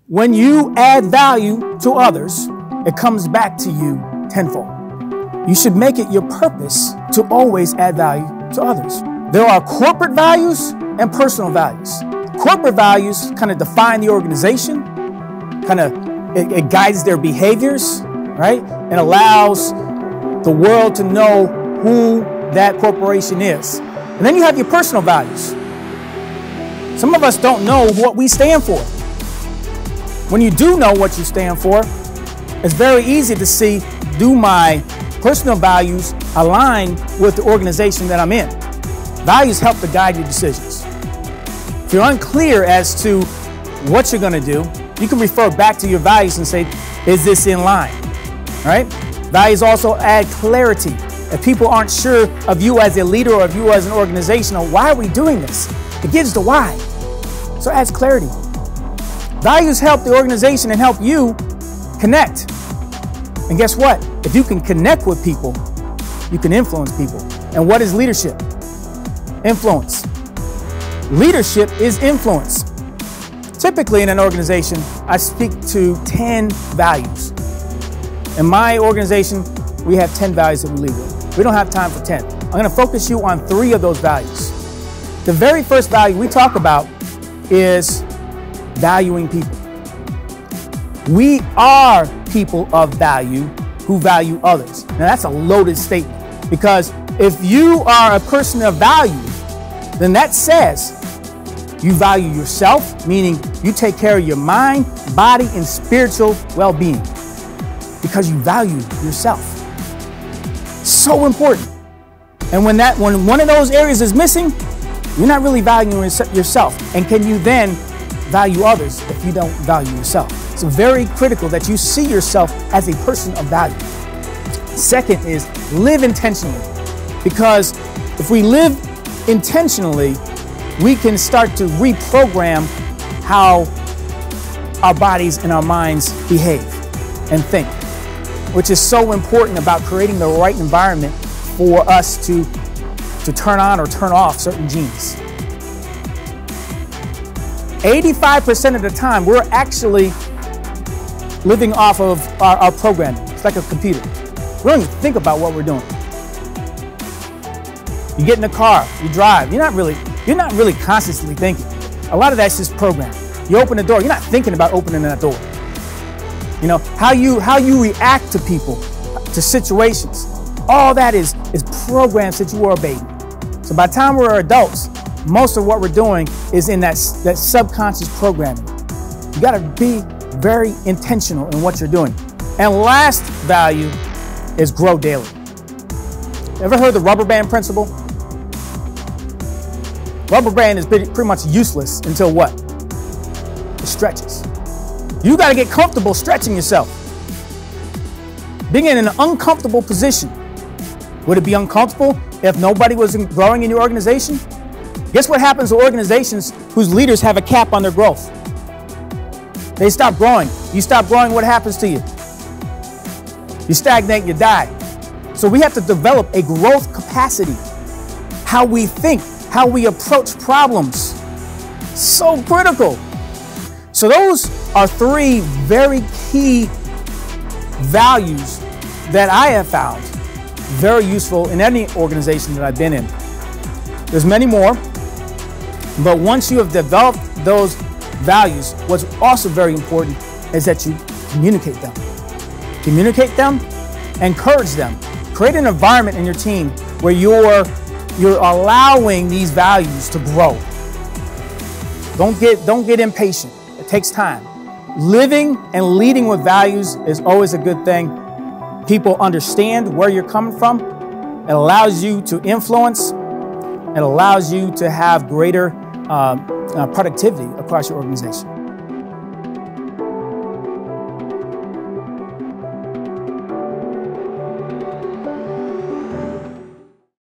When you add value to others, it comes back to you tenfold. You should make it your purpose to always add value to others. There are corporate values and personal values. Corporate values kind of define the organization, it guides their behaviors, right? And allows the world to know who that corporation is. And then you have your personal values. Some of us don't know what we stand for. When you do know what you stand for, it's very easy to see, do my personal values align with the organization that I'm in? Values help to guide your decisions. If you're unclear as to what you're going to do, you can refer back to your values and say, is this in line? Right? Values also add clarity. If people aren't sure of you as a leader or of you as an organization, or why are we doing this? It gives the why. So it adds clarity. Values help the organization and help you connect. And guess what? If you can connect with people, you can influence people. And what is leadership? Influence. Leadership is influence. Typically in an organization, I speak to 10 values. In my organization, we have 10 values that we lead with. We don't have time for 10. I'm going to focus you on 3 of those values. The very first value we talk about is valuing people. We are people of value who value others. Now that's a loaded statement, because if you are a person of value, then that says you value yourself, meaning you take care of your mind, body, and spiritual well-being, because you value yourself. So important. And when one of those areas is missing, you're not really valuing yourself. And can you then value others if you don't value yourself? It's very critical that you see yourself as a person of value. Second is live intentionally, because if we live intentionally, we can start to reprogram how our bodies and our minds behave and think, which is so important about creating the right environment for us to turn on or turn off certain genes. 85% of the time, we're actually living off of our programming. It's like a computer. We don't even think about what we're doing. You get in the car, you drive, you're not really consciously thinking. A lot of that's just programming. You open the door, you're not thinking about opening that door. You know, how you react to people, to situations, all that is programs that you are obeying. So by the time we're adults, most of what we're doing is in that subconscious programming. You got to be very intentional in what you're doing. And last value is grow daily. Ever heard the rubber band principle? Rubber band is pretty much useless until what? It stretches. You got to get comfortable stretching yourself. Being in an uncomfortable position. Would it be uncomfortable if nobody was growing in your organization? Guess what happens to organizations whose leaders have a cap on their growth? They stop growing. You stop growing, what happens to you? You stagnate, you die. So we have to develop a growth capacity. How we think, how we approach problems. So critical. So those are 3 very key values that I have found very useful in any organization that I've been in. There's many more, but once you have developed those values, what's also very important is that you communicate them. Communicate them, encourage them. Create an environment in your team where you're allowing these values to grow. Don't get impatient. It takes time. Living and leading with values is always a good thing. People understand where you're coming from. It allows you to influence. It allows you to have greater productivity across your organization.